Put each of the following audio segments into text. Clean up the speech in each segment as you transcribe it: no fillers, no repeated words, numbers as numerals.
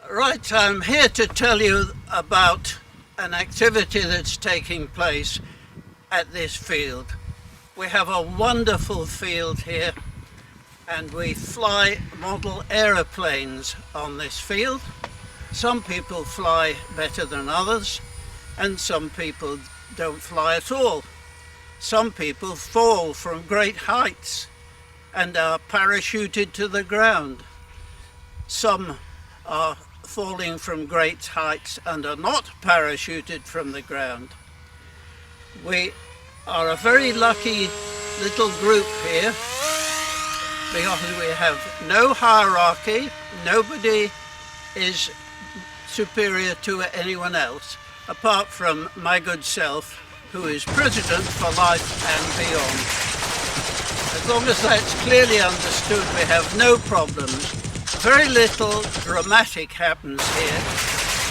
Right, I'm here to tell you about an activity that's taking place at this field. We have a wonderful field here and we fly model aeroplanes on this field. Some people fly better than others and some people don't fly at all. Some people fall from great heights and are parachuted to the ground. Some are falling from great heights and are not parachuted from the ground. We are a very lucky little group here because we have no hierarchy. Nobody is superior to anyone else apart from my good self, who is president for life and beyond. As long as that's clearly understood, we have no problems. Very little dramatic happens here,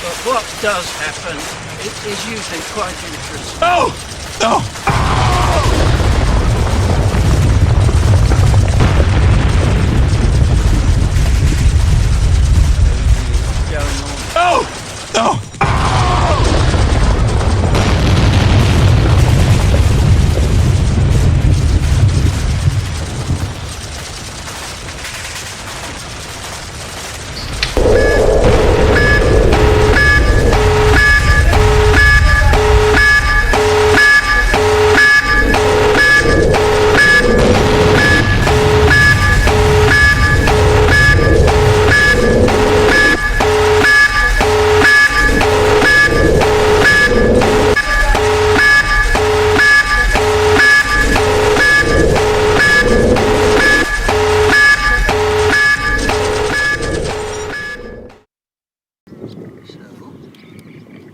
but what does happen, it is usually quite interesting. Oh! No! Oh! No!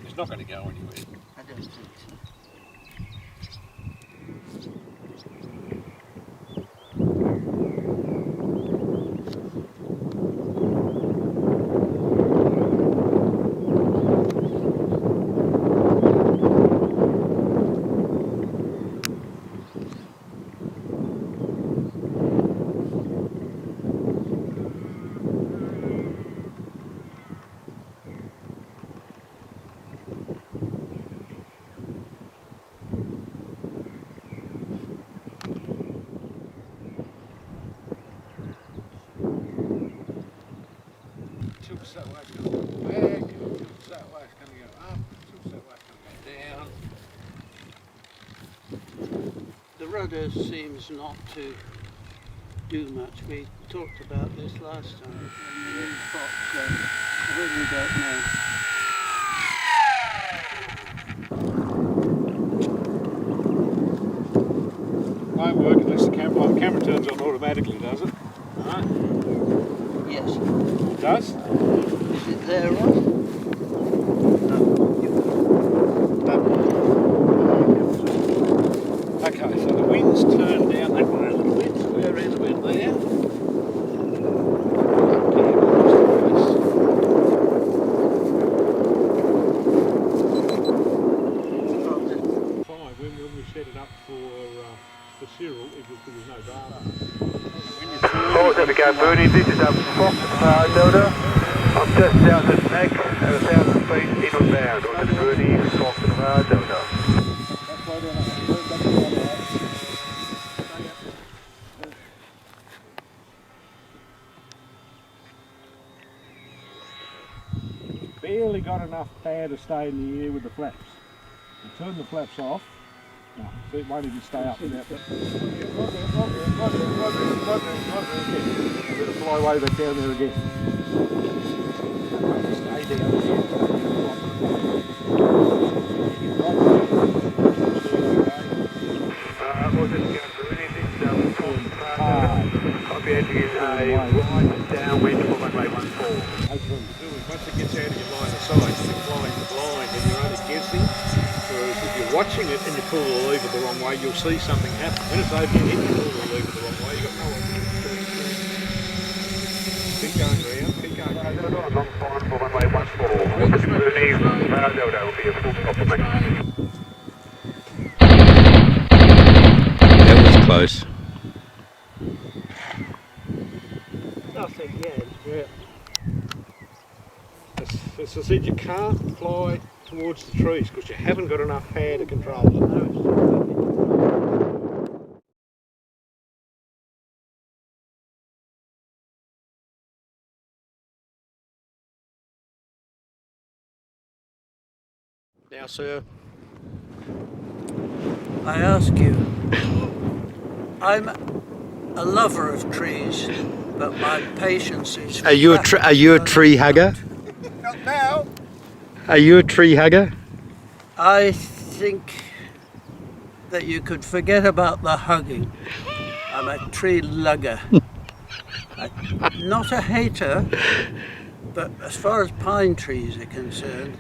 It's not going to go anywhere. I don't think so. Tilts that way, it's going to go back, tilts that way, it's going to go up, tilts that way, it's going to go down. The rudder seems not to do much. We talked about this last time. I really don't know. Won't work unless the camera turns on automatically, does it? Alright. Yes. It does? Is it there, Ross? Okay, so the wind's turned down that way a little bit, so we're in a bit there. Fine, when we set it up for Cyril, there was no data. Oh, there we go, Bernie. This is Fox Delta. I'm just down the neck at 1,000 feet inbound. On the Bernie, Fox Delta. Barely got enough power to stay in the air with the flaps. You turn the flaps off. No, so it won't even stay up without that. I'm going to fly way back down there again. Stay down there. We'll just go through anything. I'll be entering in a right downwind for runway 14. Once it gets out of your line of sight, you're flying blind and you're only guessing. Whereas if you're watching it and you pull the lever the wrong way, you'll see something happen. When it's over your head, you pull the lever the wrong way, you've got no idea. Keep going round, keep going round. Long time for runway 14. Bernie, Delta will be a full compliment. That was close. Nothing yet. Yeah. As I said, you can't fly towards the trees because you haven't got enough power to control it. Now, sir, I ask you, I'm a lover of trees, but my patience is... are you a tree hugger? Not now! Are you a tree hugger? I think that you could forget about the hugging. I'm a tree lugger. Not a hater, but as far as pine trees are concerned,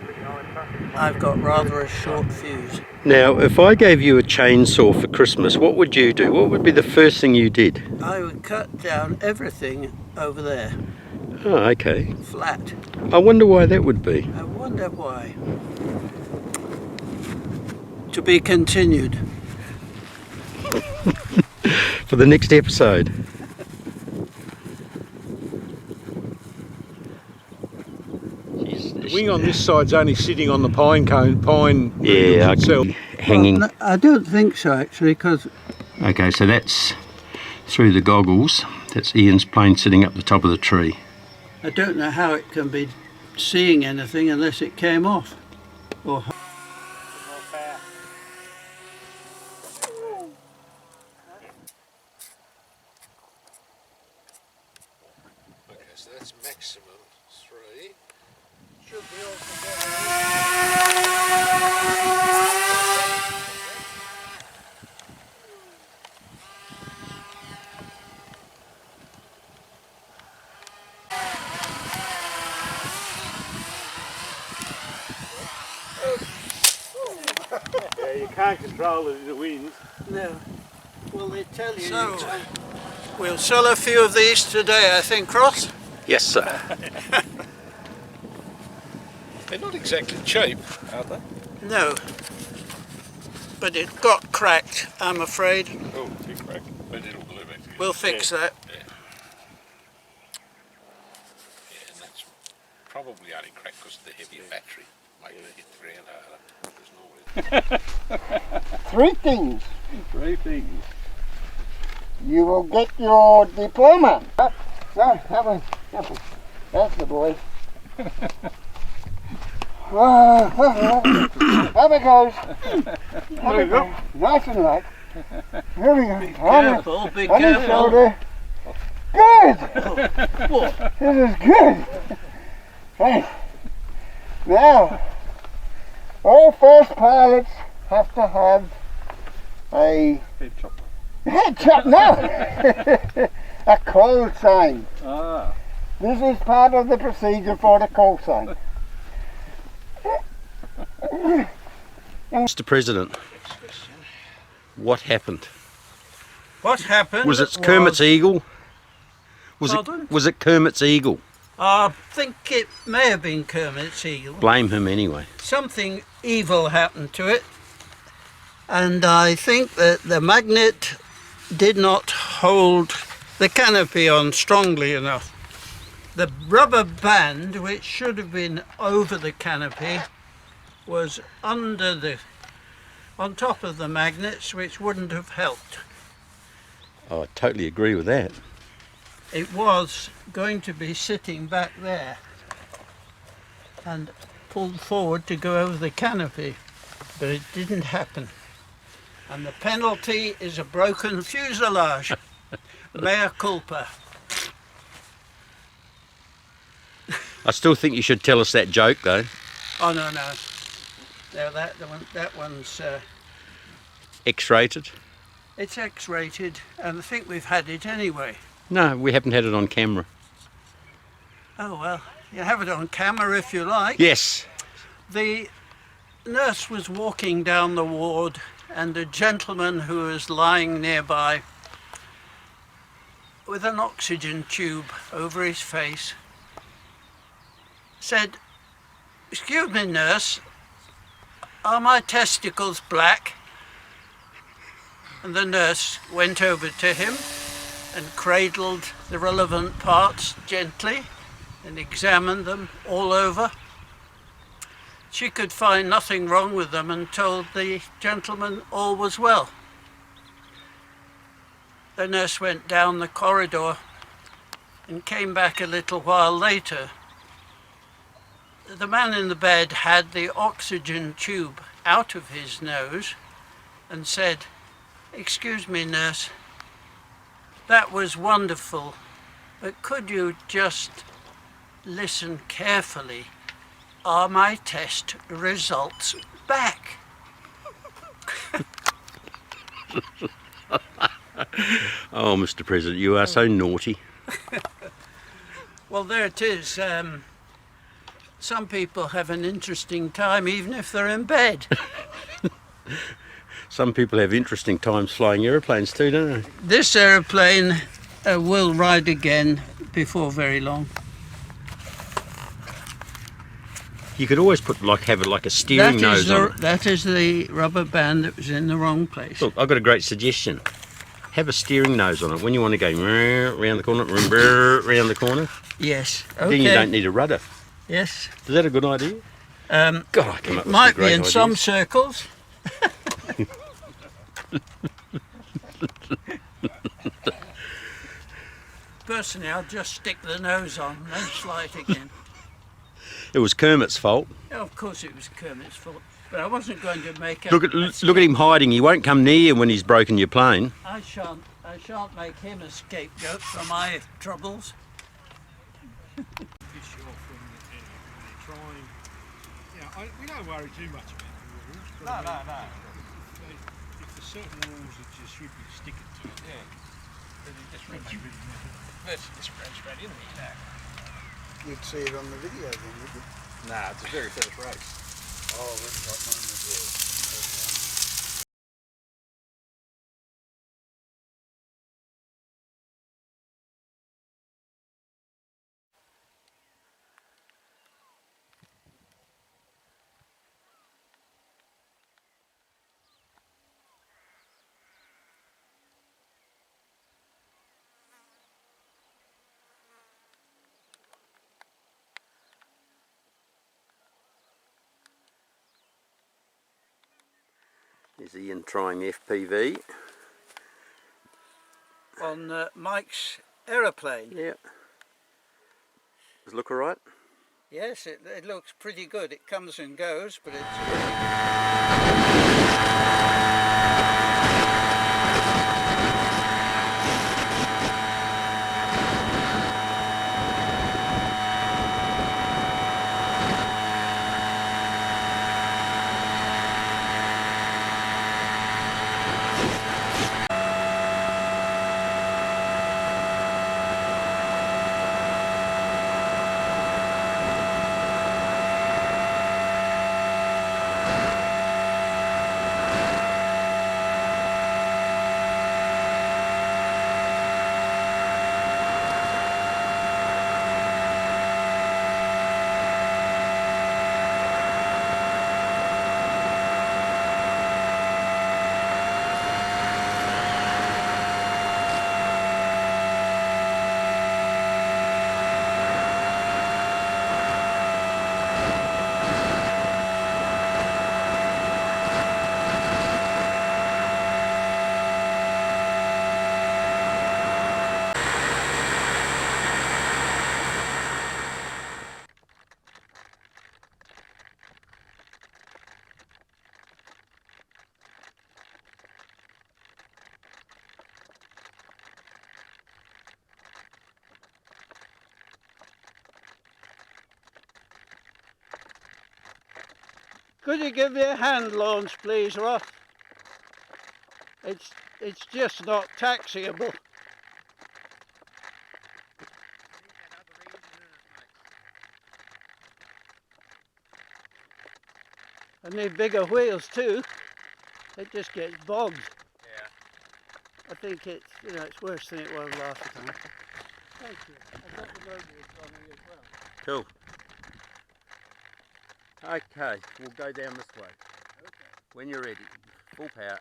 I've got rather a short fuse. Now, if I gave you a chainsaw for Christmas, what would you do? What would be the first thing you did? I would cut down everything over there, Oh, okay. flat. I wonder why that would be. I wonder why. To be continued. For the next episode. The wing on this side's only sitting on the pine cone, Yeah, itself. hanging. Well, I don't think so actually, because Okay, so that's through the goggles. That's Ian's plane sitting up the top of the tree. I don't know how it can be seeing anything unless it came off. Or Okay, so that's maximum 3. should be all together. Yeah, you can't control it in the wind. No. Well, they tell you. So, we'll sell a few of these today, I think, Ross. Yes, sir. They're not exactly cheap, are they? No. But it got cracked, I'm afraid. Oh, big crack. But it'll glue back together. We'll fix that. Yeah, and that's probably only cracked because of the heavier battery, making it hit the ground harder. Three things. 3 things. You will get your diploma. No, have a. That's the boy. Have it goes. Have it goes. Nice and light. Here we go. Careful, be On his careful. shoulder. Good. What? This is good. Right. Now, all first pilots have to have a head chop. No, a call sign. Ah. This is part of the procedure for the call sign. Mr. President, what happened? What happened? Was it Kermit's eagle? Pardon? Was it Kermit's eagle? I think it may have been Kermit's eagle. Blame him anyway. Something evil happened to it, and I think that the magnet did not hold the canopy on strongly enough. The rubber band, which should have been over the canopy, was on top of the magnets, which wouldn't have helped. Oh, I totally agree with that. It was going to be sitting back there and pulled forward to go over the canopy, but it didn't happen. And the penalty is a broken fuselage. Mea culpa. I still think you should tell us that joke though. Oh no. No, that one's X-rated? it's X-rated, and I think we've had it anyway. No, we haven't had it on camera. Oh well, you have it on camera if you like. Yes. The nurse was walking down the ward, and a gentleman who was lying nearby with an oxygen tube over his face said, "Excuse me, nurse, are my testicles black?" And the nurse went over to him and cradled the relevant parts gently and examined them all over. She could find nothing wrong with them and told the gentleman all was well. The nurse went down the corridor and came back a little while later. The man in the bed had the oxygen tube out of his nose and said, "Excuse me, nurse, that was wonderful, but could you just listen carefully? Are my test results back?" Oh, Mr. President, you are so naughty. Well, there it is. Some people have an interesting time even if they're in bed. Some people have interesting times flying aeroplanes too, don't they? This aeroplane will ride again before very long. You could always have it like a steering nose on it. That is the rubber band that was in the wrong place. Look, I've got a great suggestion. Have a steering nose on it. When you want to go round the corner, round the corner, Yes. Okay. then you don't need a rudder. Yes. Is that a good idea? God, I come up with Might some great be in ideas. some circles. Personally, I'll just stick the nose on and then slide again. It was Kermit's fault. Of course it was Kermit's fault, but I wasn't going to make Look at him hiding. He won't come near you when he's broken your plane. I shan't make him a scapegoat for my troubles. Fish off when they're trying. We don't worry too much about the rules. But No. If there's certain rules that you should be sticking to, then it just makes you really mad. This spreads straight into the attack. You'd see it on the video then, would you? Nah, it's a very first race. Oh, that's what mine was. Is Ian trying FPV? On Mike's aeroplane. Yeah. Does it look alright? Yes, it looks pretty good. It comes and goes, but it's... Could you give me a hand launch, please, Ross? It's just not taxiable. I need bigger wheels too. It just gets bogged. Yeah. I think it's worse than it was last time. Thank you. I got the motor on me as well. Cool. Okay, we'll go down this way. Okay. When you're ready, full power.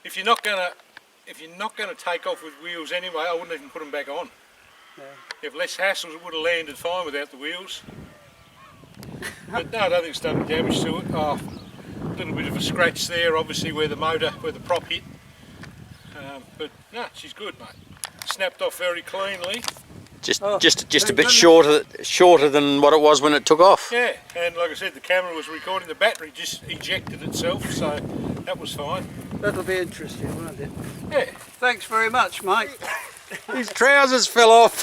if you're not gonna take off with wheels anyway, I wouldn't even put them back on. No. If less hassles, it would have landed fine without the wheels. But no, I don't think it's done damage to it. Oh, a little bit of a scratch there, obviously where the prop hit. But no, she's good, mate. Snapped off very cleanly. Just Oh, a bit thank goodness. shorter than what it was when it took off. Yeah, and like I said, the camera was recording. The battery just ejected itself, so that was fine. That'll be interesting, won't it? Yeah. Thanks very much, Mike. His trousers fell off.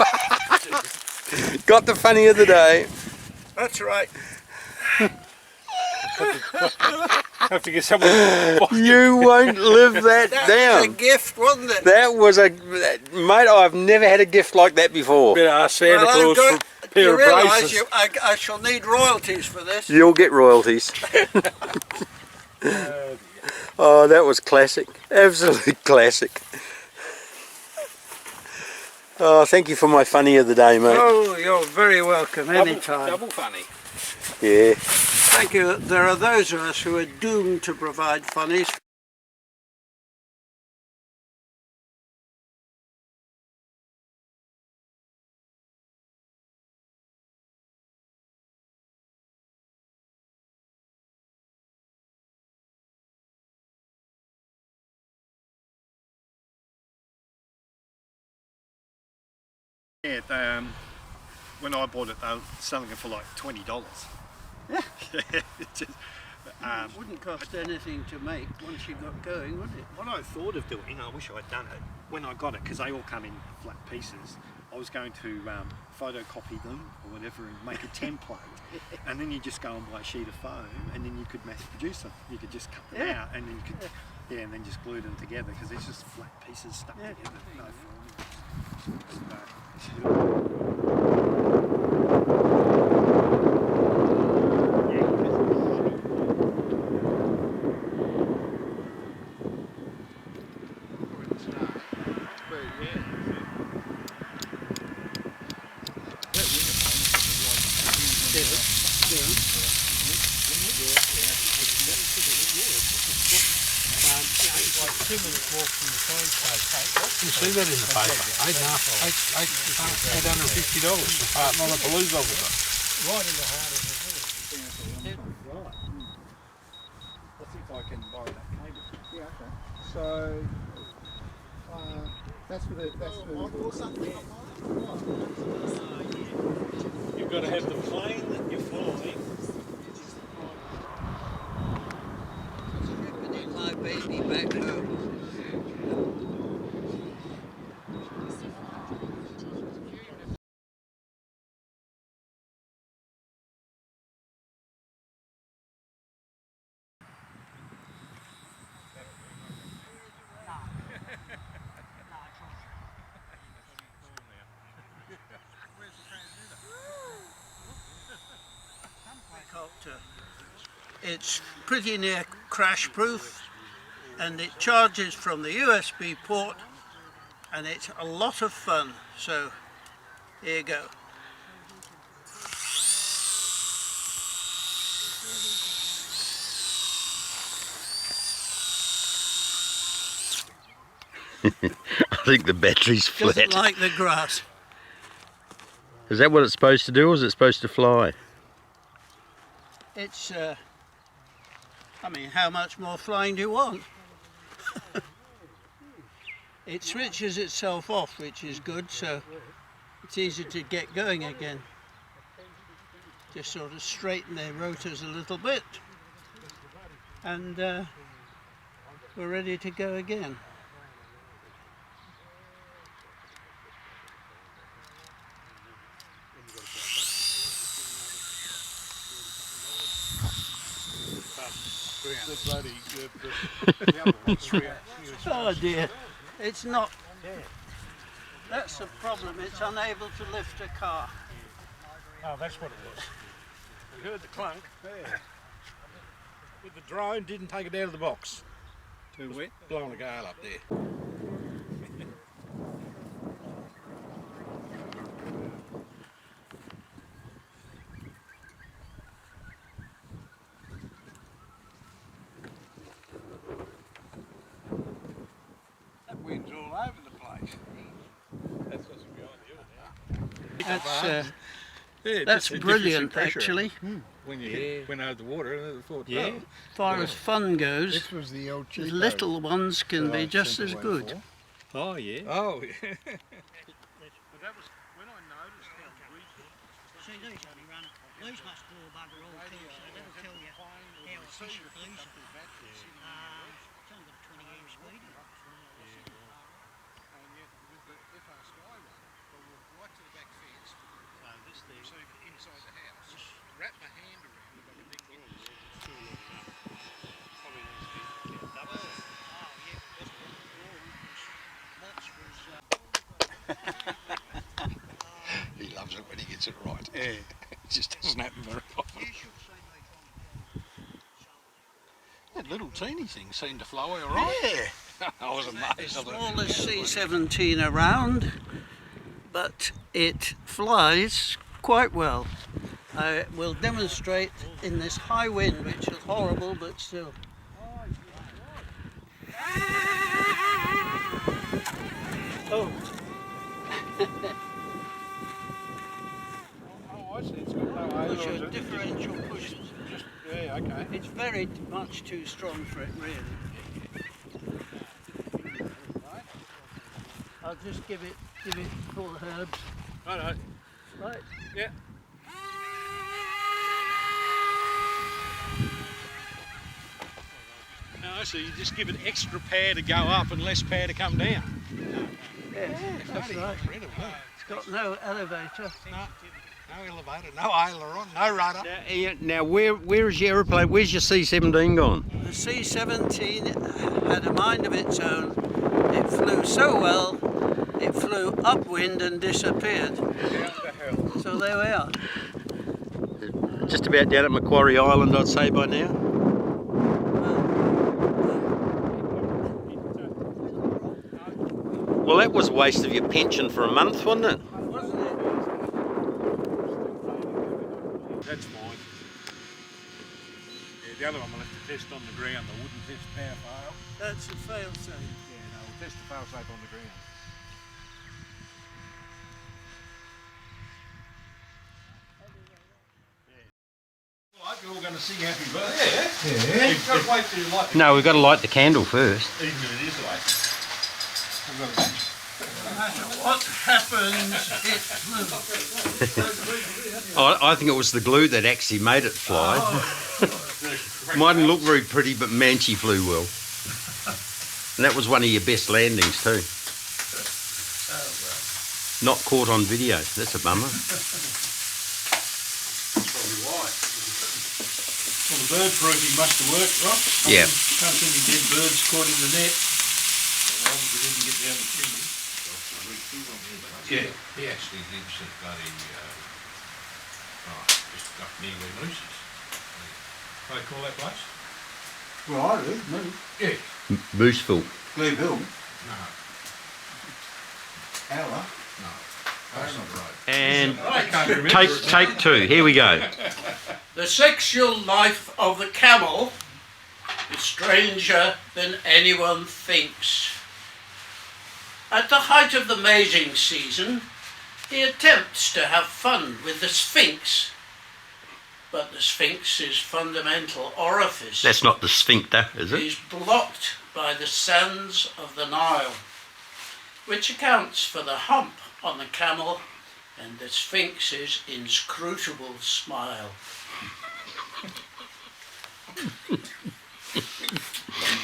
Got the funny of the day. That's right. Have to get someone. You won't live that That was down. a gift, wasn't it? That was mate, I've never had a gift like that before. Better ask Santa Well, Claus for a pair you of realise braces. I shall need royalties for this. You'll get royalties. Oh, that was classic. Absolute classic. Oh, thank you for my funny of the day, mate. Oh, you're very welcome anytime. Double funny. Yeah. Thank you. There are those of us who are doomed to provide funnies. Yeah, when I bought it, they were selling it for like $20. Yeah. It just, It wouldn't cost anything to make once you got going, would it? what I thought of doing, I wish I'd done it when I got it, because they all come in flat pieces. I was going to photocopy them or whatever and make a template, and then you just go and buy a sheet of foam, and then you could mass produce them. You could just cut them Yeah. out, and then you could, and then just glue them together, because it's just flat pieces stuck Yeah. together. No forming. You see that in the paper? $850 for part on a blues officer. Right in the heart of the village. Right. I'll see if I can borrow that cable. Yeah, okay. So, that's for the, You've got to have the plane that you're flying. Ripping my baby back home. Helicopter. It's pretty near crash proof, and it charges from the USB port, and it's a lot of fun. So here you go. I think the battery's flat. Doesn't like the grass. Is that what it's supposed to do, or is it supposed to fly? It's, I mean, how much more flying do you want? It switches itself off, which is good, so it's easy to get going again. Just sort of straighten the rotors a little bit, and we're ready to go again. Oh dear, it's not. That's the problem, it's unable to lift a car. Oh, that's what it was. We heard the clunk. Yeah. With the drone, didn't take it out of the box. Too wet? Blowing a gale up there. That's brilliant, actually. When you went over the water, I thought, Yeah. As far as fun goes, This was the old the cheapo little ones can that I be just sent as away good. for. Oh yeah. oh, yeah. But that was when I noticed how weak. See, these only run, these must blow bugger all too, so that'll tell you how efficient these are. It's only got a 20 amp speed. So inside the house, wrap my hand around it, I can then get this. Probably needs to be double. He loves it when he gets it right. Yeah. It just doesn't happen very often. That little teeny thing seemed to fly all right. Yeah. I was amazed. The smallest C-17 around, but it flies quite well. I will demonstrate in this high wind, which is horrible, but still. Oh. Oh, I see. It's got no ailer. Push a differential push. Just, yeah, okay. It's very much too strong for it, really. I'll just give it full herbs. Right. Right. Yeah. No, so you just give it extra power to go up and less power to come down. Yes, that's right. Incredible. It's got no elevator. No elevator, no aileron, no rudder. Now, Ian, now where is your aeroplane? Where's your C-17 gone? The C-17 had a mind of its own. It flew so well, it flew upwind and disappeared. So there we are. Just about down at Macquarie Island, I'd say by now. Well, that was a waste of your pension for a month, wasn't it? Wasn't it? That's fine. Yeah, the other one we'll have to test on the ground. The wooden test power fail. That's a fail-safe. Yeah, no, we'll test the fail safe on the ground. Well, I hope you're all going to sing happy birthday. Yeah. You've got to wait till you light the No, we've got to light the candle first. even if it is late. We've got to match. No matter what happens, it flew. I think it was the glue that actually made it fly. Mightn't look very pretty, but man, she flew well. And that was one of your best landings too. Not caught on video. That's a bummer. That's probably why. Well, the bird proofing must have worked, right? Yeah. Can't see any dead birds caught in the net. Well, we didn't get down the chimney. Yeah, he actually lives at bloody, just up near where Moose is. What do they call that place? Well, I do, me. Yeah. Mooseville. Gleeville. No, Ella. no, that's not right. And I can't remember. take two. Here we go. The sexual life of the camel is stranger than anyone thinks. At the height of the mating season, he attempts to have fun with the Sphinx, but the Sphinx's fundamental orifice That's not the sphincter, is it? is blocked by the sands of the Nile, which accounts for the hump on the camel and the Sphinx's inscrutable smile.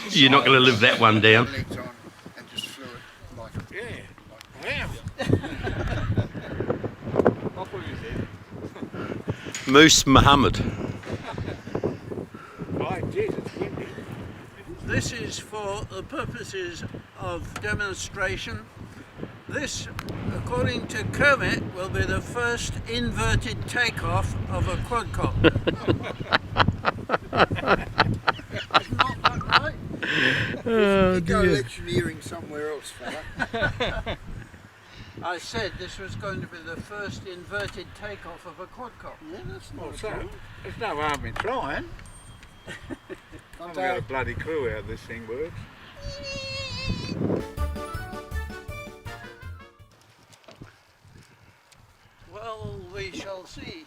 You're not going to live that one down. Legs on and just flew it like a Yeah. Wow. Off with his head. Moose Muhammad. I did, it's windy. This is for the purposes of demonstration. This, according to Kermit, will be the first inverted takeoff of a quadcopter. Isn't that right? You go electioneering somewhere else, fella. I said this was going to be the first inverted takeoff of a quadcopter. Yeah, that's not Well, a so, problem. there's no harm in trying. I've got a bloody clue how this thing works. Well, we shall see.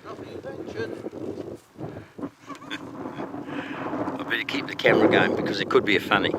Nothing ventured. I better keep the camera going because it could be a funny.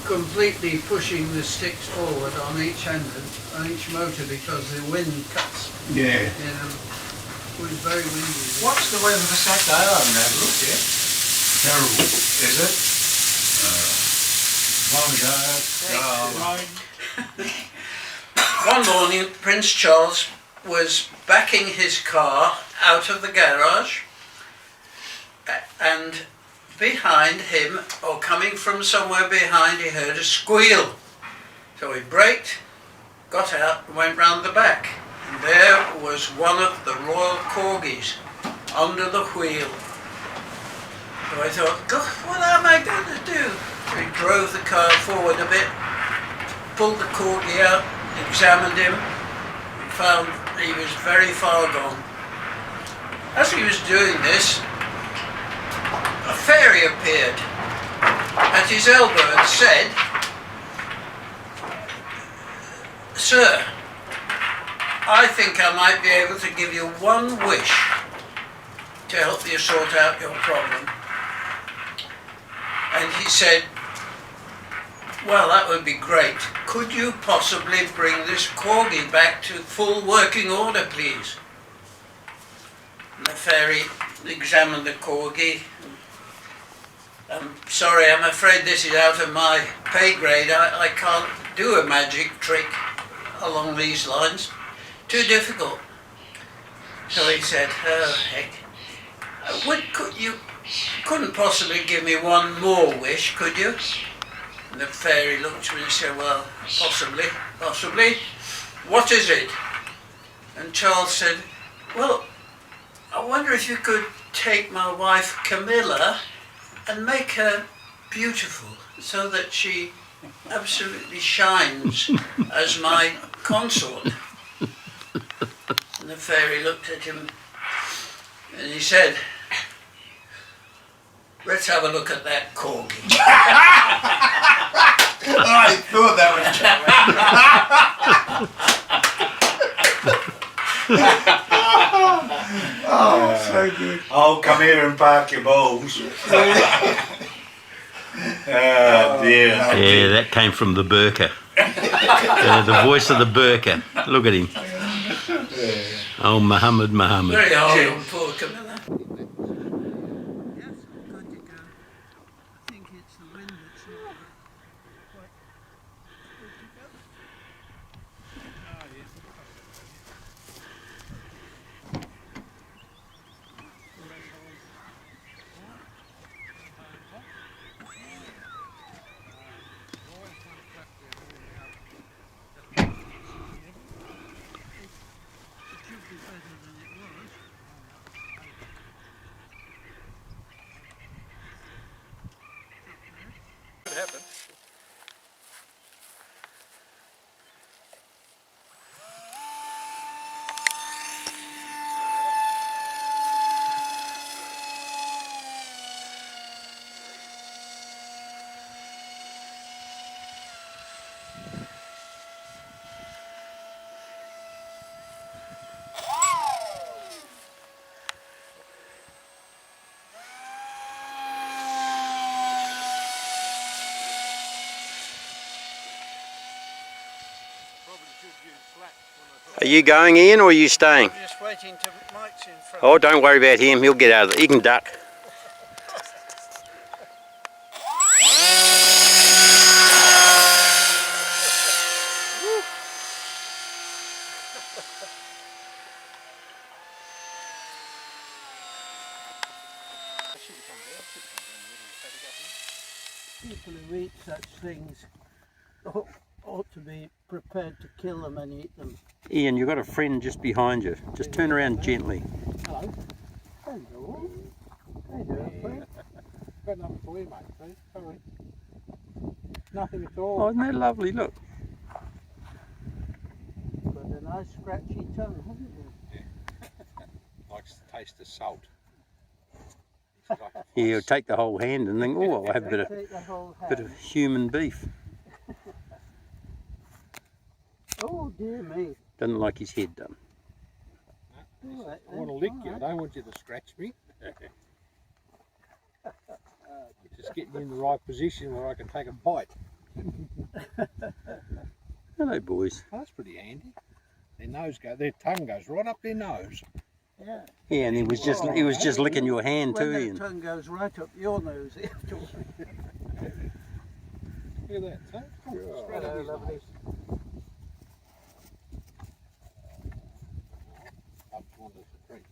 Completely pushing the sticks forward on each motor because the wind cuts. Yeah. It was very windy. What's the weather for Saturday? I haven't had a look yet. Terrible. Is it? One morning, Prince Charles was backing his car out of the garage, and behind him, or coming from somewhere behind, he heard a squeal. So he braked, got out and went round the back. And there was one of the royal corgis under the wheel. So I thought, God, what am I going to do? So he drove the car forward a bit, pulled the corgi out, examined him, and found he was very far gone. As he was doing this, a fairy appeared at his elbow and said, "Sir, I think I might be able to give you one wish to help you sort out your problem." And he said, "Well, that would be great. Could you possibly bring this corgi back to full working order, please?" And the fairy examined the corgi. "I'm sorry, I'm afraid this is out of my pay grade. I can't do a magic trick along these lines. Too difficult." So he said, "Oh, heck. You couldn't possibly give me one more wish, could you?" And the fairy looked at me and said, "Well, possibly. What is it?" And Charles said, "Well, I wonder if you could take my wife Camilla and make her beautiful so that she absolutely shines as my consort." And the fairy looked at him and he said, "Let's have a look at that corgi." I thought that was oh, so good. Oh, come here and park your balls. Oh dear. Yeah, that came from the burqa. The voice of the burqa. Look at him. Oh, Muhammad. Very hard on poor Camilla. Yes, good to go. I think it's the wind that's not quite good to go. Are you going, Ian, or are you staying? I'm just waiting till Mike's in front. Oh, don't worry about him. He'll get out of it. He can duck. people who eat such things ought to be prepared to kill them and eat them. Ian, you've got a friend just behind you. Just turn around gently. Hello. Hello. How you doing, friend? Got nothing for you, mate. See? Sorry. Nothing at all. Oh, isn't that lovely? Look. Got a nice scratchy tongue, haven't you? Likes the taste of salt. Yeah, he'll take the whole hand and think, oh, I'll have a Take the whole bit hand. of human beef. Oh dear me. Doesn't like his head done. All right, I want to then. lick All you. I right. don't want you to scratch me. Just get me in the right position where I can take a bite. Hello, boys. Oh, that's pretty handy. Their tongue goes right up their nose. Yeah. Yeah, and he was just licking your hand When too, their Ian. tongue goes right up your nose afterwards. Look at that. See? Oh, straight up Hello, his lovely. nose. Up wanders the creek.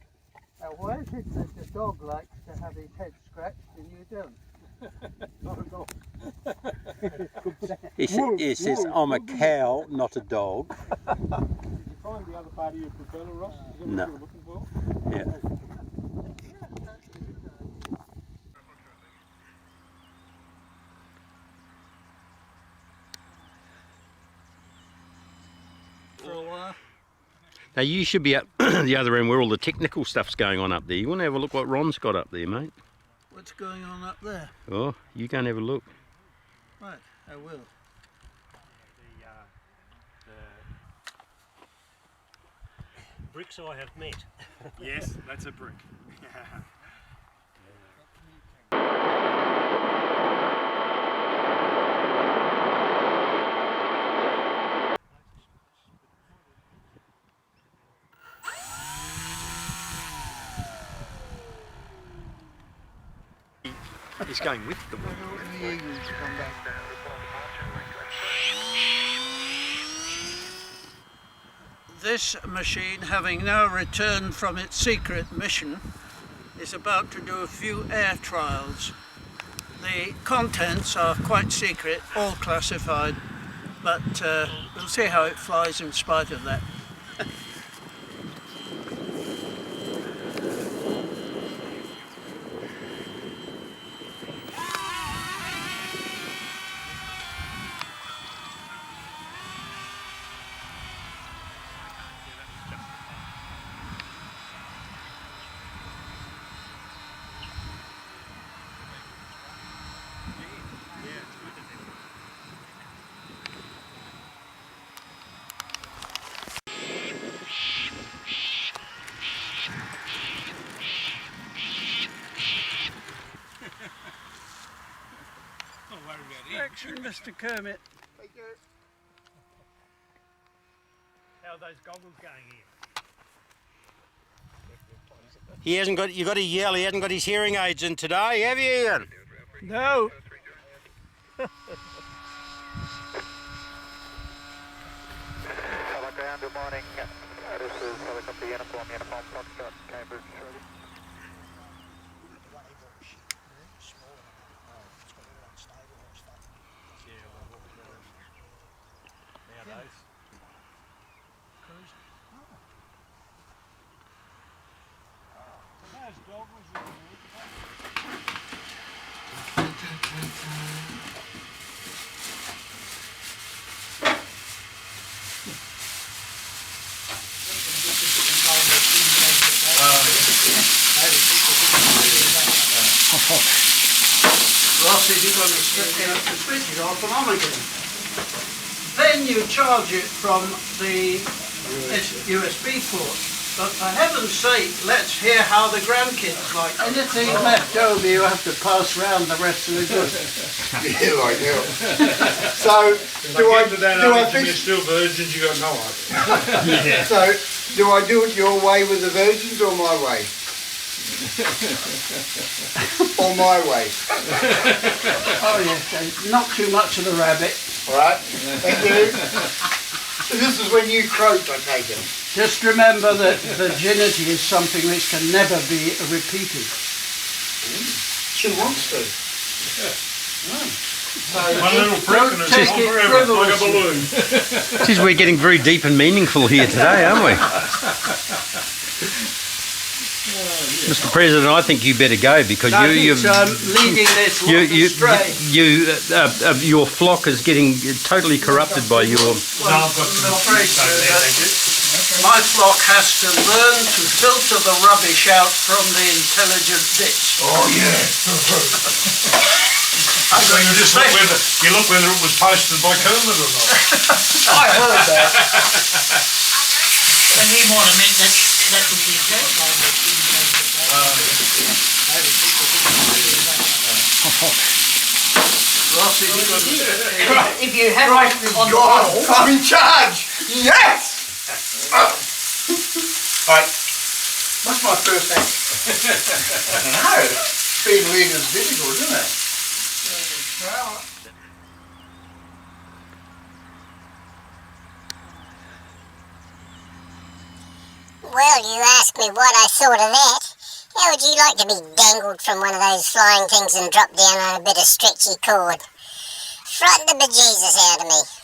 Now, why is it that the dog likes to have his head scratched and you don't? Not at all. He says, I'm a cow, not a dog. Did you find the other part of your propeller, Ross? Is that what No. you were looking for? Yeah. For a while. Now you should be up the other end where all the technical stuff's going on up there. You want to have a look what Ron's got up there, mate? What's going on up there? Oh, you go and have a look. Right, I will. The bricks I have met. Yes, that's a brick. He's going with them. This machine, having now returned from its secret mission, is about to do a few air trials. The contents are quite secret, all classified, but we'll see how it flies in spite of that. Don't worry about it. Action, Mr. Kermit. How are those goggles going here? He hasn't got, you got to yell, he hasn't got his hearing aids in today, have you, Ian? No. Hello ground, good morning. This is helicopter uniform, Foxtrot, Cambridge. Nowadays. Ross, if you're going to switch it off and on again. Then you charge it from the USB port. But for heaven's sake, let's hear how the grandkids like it. Anything left over, you have to pass round the rest of the goods. Yeah, like hell. So, do I fix? Still virgins, you got no idea. So, do I do it your way with the virgins or my way? Or my way? Oh yes, not too much of the rabbit. All right. Thank you. So this is when you croak, I take it. Just remember that virginity is something which can never be repeated. She wants to. One little prick and it's take gone it forever, like a frivolously. balloon. Geez, we're getting very deep and meaningful here today, aren't we? Mr. President, I think you better go because you're leading this lot astray. your flock is getting totally corrupted by your. Well, I'm afraid so. My flock has to learn to filter the rubbish out from the intelligent ditch. Oh, yeah. So you look whether it was posted by Kermit or not. I heard that. And he might have meant that would be exact. If you had right on God, I'm in charge! Yes! Right. What's my first name? I don't know. Being leader is difficult, isn't it? Well, you asked me what I thought of that. How would you like to be dangled from one of those flying things and drop down on a bit of stretchy cord? Frightened the bejesus out of me.